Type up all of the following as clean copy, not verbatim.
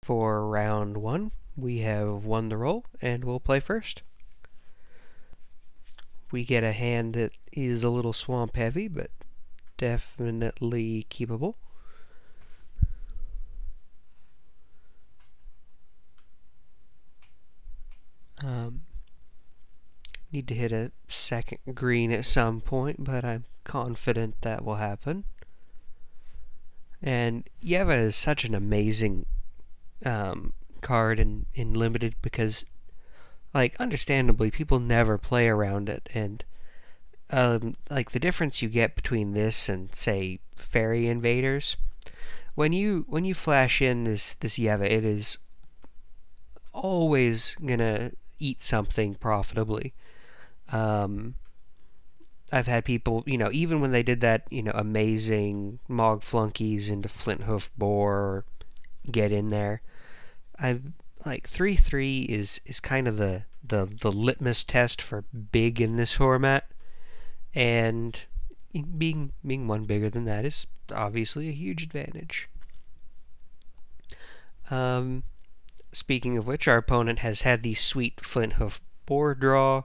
For round 1, we have won the roll, and we'll play first. We get a hand that is a little swamp heavy, but definitely keepable. Need to hit a second green at some point, but I'm confident that will happen. And Yeva is such an amazing card in Limited because, like, understandably, people never play around it, and like the difference you get between this and, say, Fairy Invaders, when you flash in this Yeva, it is always gonna eat something profitably. I've had people, even when they did that, amazing Mog Flunkies into Flinthoof Boar, get in there. I've like 3/3 is kind of the litmus test for big in this format, and being one bigger than that is obviously a huge advantage. Speaking of which, our opponent has had the sweet Flinthoof Boar draw.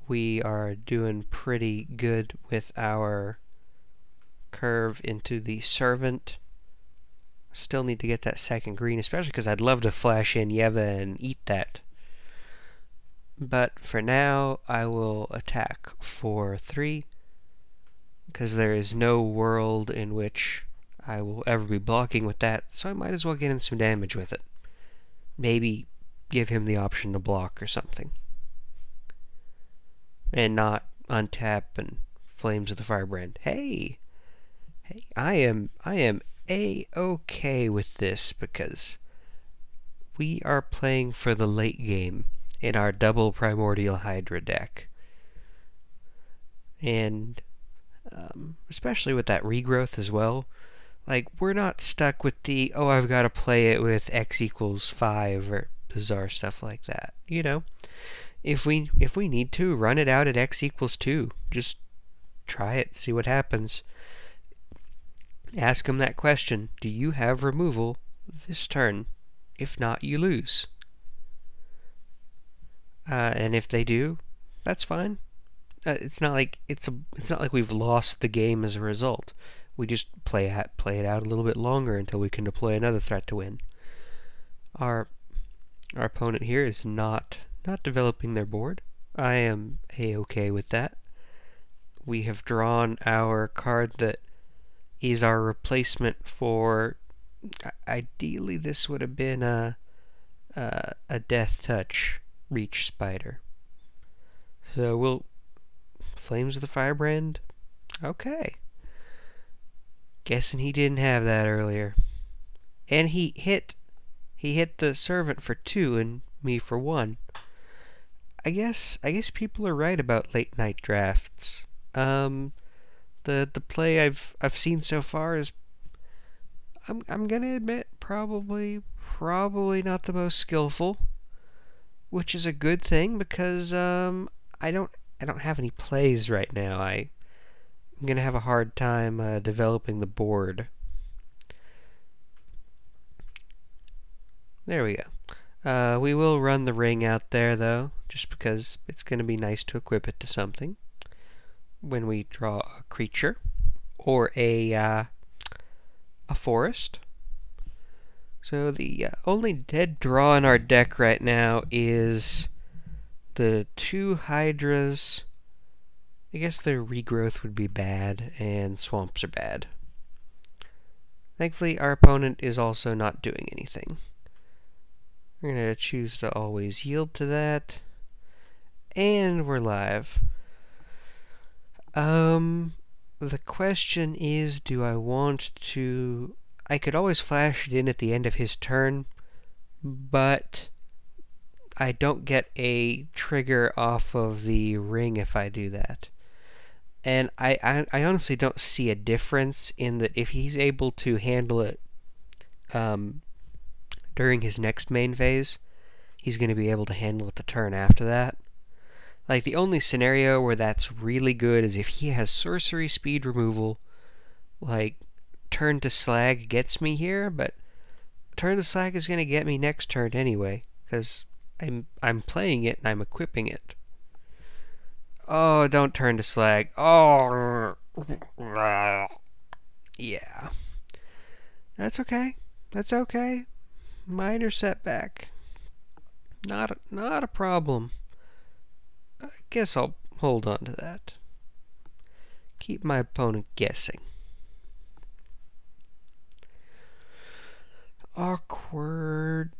We are doing pretty good with our curve into the Servant. Still need to get that second green, especially because I'd love to flash in Yeva and eat that. But for now, I will attack for 3, because there is no world in which I will ever be blocking with that, so I might as well get in some damage with it. Maybe give him the option to block or something. And not untap and Flames of the Firebrand. Hey, I am A-okay with this because we are playing for the late game in our double Primordial Hydra deck. And especially with that regrowth as well, like, we're not stuck with the, oh, I've got to play it with X equals 5 or bizarre stuff like that. If we need to, run it out at X equals 2. Just try it, see what happens. Ask them that question, do you have removal this turn? If not, you lose. And if they do, that's fine. It's not like we've lost the game as a result. We just play it out a little bit longer until we can deploy another threat to win. Our opponent here is not developing their board. I am A-okay with that. We have drawn our card that is our replacement for, ideally this would have been a Death Touch Reach Spider. So we'll Flames of the Firebrand. Okay. Guessing he didn't have that earlier. And he hit the Servant for 2 and me for 1. I guess people are right about late night drafts. The play I've seen so far is, I'm gonna admit, probably not the most skillful, which is a good thing because I don't have any plays right now. I'm gonna have a hard time developing the board. There we go. We will run the ring out there though, just because it's gonna be nice to equip it to something when we draw a creature or a forest. So the only dead draw in our deck right now is the 2 Hydras. I guess their regrowth would be bad, and swamps are bad. Thankfully, our opponent is also not doing anything. We're going to choose to always yield to that. And we're live. The question is, do I want to... I could always flash it in at the end of his turn, but I don't get a trigger off of the ring if I do that. And I honestly don't see a difference in that if he's able to handle it during his next main phase, he's going to be able to handle it the turn after that. Like, the only scenario where that's really good is if he has sorcery speed removal, like, turn to slag gets me here, but turn to slag is going to get me next turn anyway, because I'm playing it and I'm equipping it. Oh, don't turn to slag. Oh, yeah. That's okay. That's okay. Minor setback. Not a problem. I guess I'll hold on to that. Keep my opponent guessing. Awkward.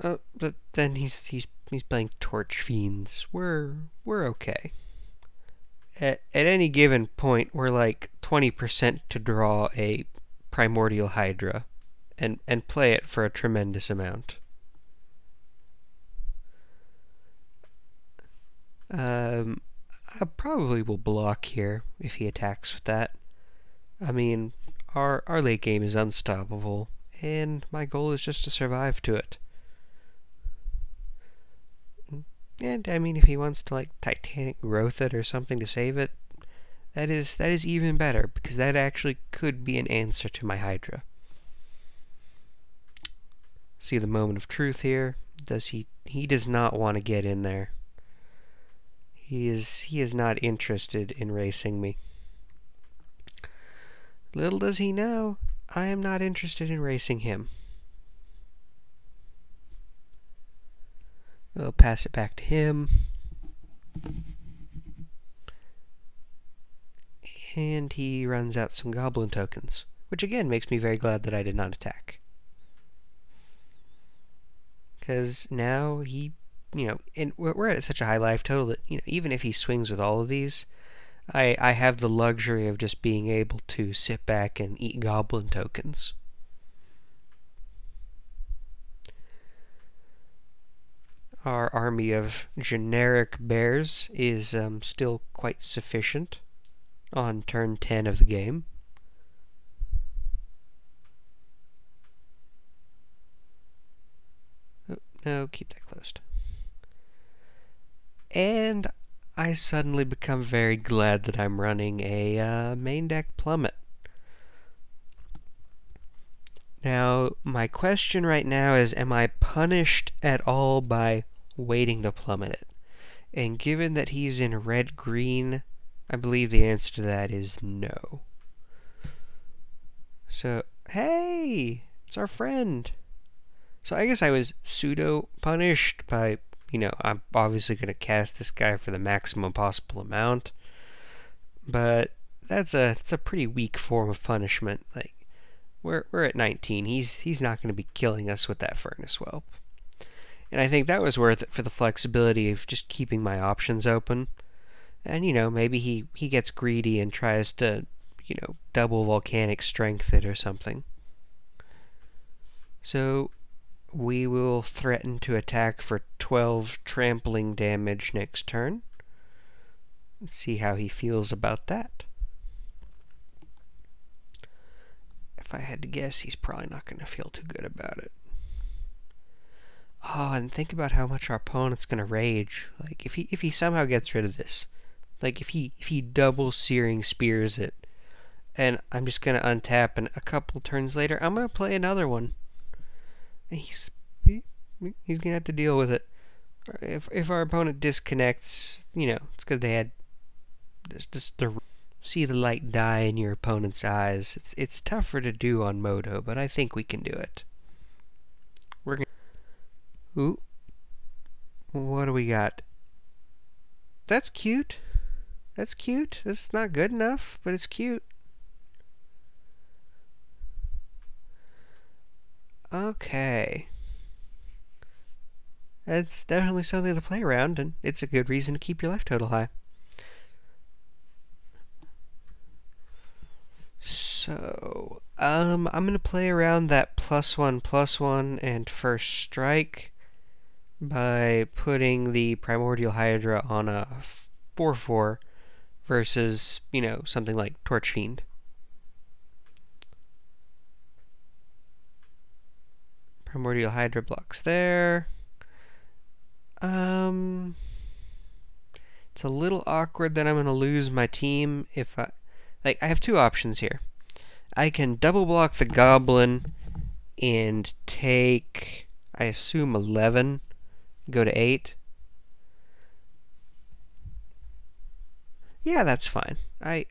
But then he's playing Torch Fiends. We're okay. At any given point, we're like 20% to draw a Primordial Hydra and play it for a tremendous amount. I probably will block here if he attacks with that. I mean, our late game is unstoppable, and my goal is just to survive to it. And I mean, if he wants to like Titanic Growth it or something to save it, that is even better, because that actually could be an answer to my Hydra. See the moment of truth here. He does not want to get in there. He is not interested in racing me. Little does he know, I am not interested in racing him. We'll pass it back to him. And he runs out some goblin tokens, which again makes me very glad that I did not attack. Because now he, and we're at such a high life total that, even if he swings with all of these, I have the luxury of just being able to sit back and eat goblin tokens. Our army of generic bears is still quite sufficient on turn 10 of the game. Oh, no, keep that closed. And I suddenly become very glad that I'm running a main deck plummet. Now, my question right now is, am I punished at all by waiting to plummet it? And given that he's in red-green, I believe the answer to that is no. So, hey! It's our friend! So I guess I was pseudo-punished by, I'm obviously going to cast this guy for the maximum possible amount. But it's a pretty weak form of punishment. Like, we're at 19. He's not going to be killing us with that Furnace Whelp. And I think that was worth it for the flexibility of just keeping my options open. And, maybe he gets greedy and tries to, double volcanic strength it or something. So we will threaten to attack for 12 trampling damage next turn. Let's see how he feels about that. If I had to guess, he's probably not going to feel too good about it. Oh, and think about how much our opponent's going to rage. Like, if he somehow gets rid of this. Like, if he double Searing Spears it, and I'm just going to untap, and a couple turns later, I'm going to play another one. And he's going to have to deal with it. If our opponent disconnects, it's because they had just the see the light die in your opponent's eyes. It's tougher to do on Moto, but I think we can do it. We're gonna... Ooh. What do we got? That's cute. That's cute. That's not good enough, but it's cute. Okay. That's definitely something to play around, and it's a good reason to keep your life total high. So, I'm going to play around that +1/+1 and first strike by putting the Primordial Hydra on a 4/4 versus, something like Torch Fiend. Primordial Hydra blocks there. It's a little awkward that I'm going to lose my team if I have two options here. I can double block the goblin and take, I assume, 11, go to 8. Yeah, that's fine. I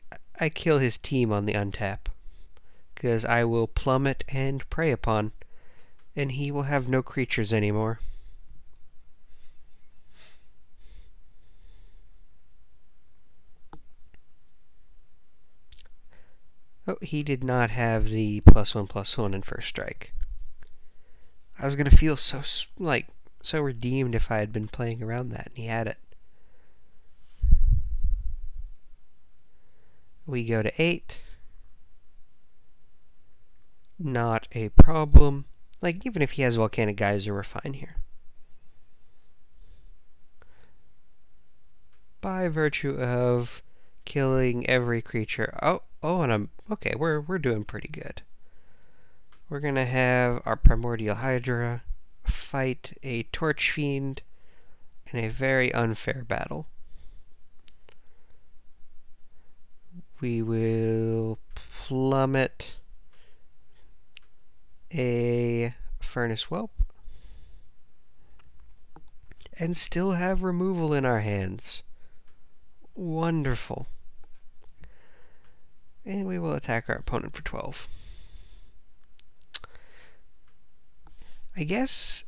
kill his team on the untap, because I will plummet and prey upon, and he will have no creatures anymore. Oh, he did not have the +1/+1 in first strike. I was gonna feel so so redeemed if I had been playing around that and he had it. We go to 8. Not a problem. Like, even if he has Volcanic Geyser, we're fine here. By virtue of killing every creature. Oh, and okay, we're doing pretty good. We're gonna have our Primordial Hydra fight a Torch Fiend in a very unfair battle. We will plummet a Furnace Whelp and still have removal in our hands. Wonderful. And we will attack our opponent for 12. I guess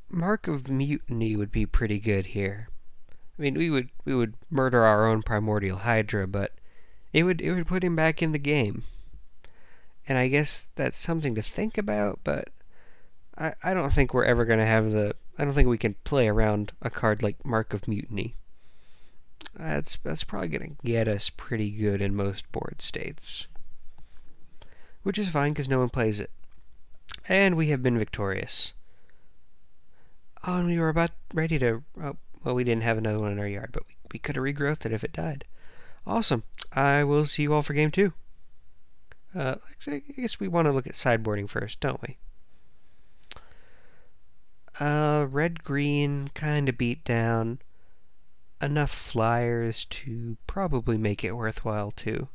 Mark of Mutiny would be pretty good here. I mean, we would murder our own Primordial Hydra, but it would put him back in the game. And I guess that's something to think about, but I don't think we're ever going to have I don't think we can play around a card like Mark of Mutiny. That's probably going to get us pretty good in most board states. Which is fine, because no one plays it. And we have been victorious. Oh, and we were about ready to... Oh, well, we didn't have another one in our yard, but we could have regrowthed it if it died. Awesome. I will see you all for game 2. Actually, I guess we want to look at sideboarding first, don't we? Red-green, kind of beat down. Enough flyers to probably make it worthwhile to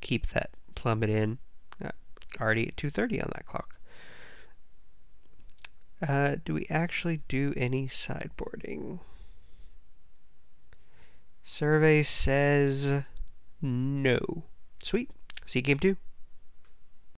keep that plummet in. Already at 2:30 on that clock. Do we actually do any sideboarding? Survey says no. Sweet. See you game 2.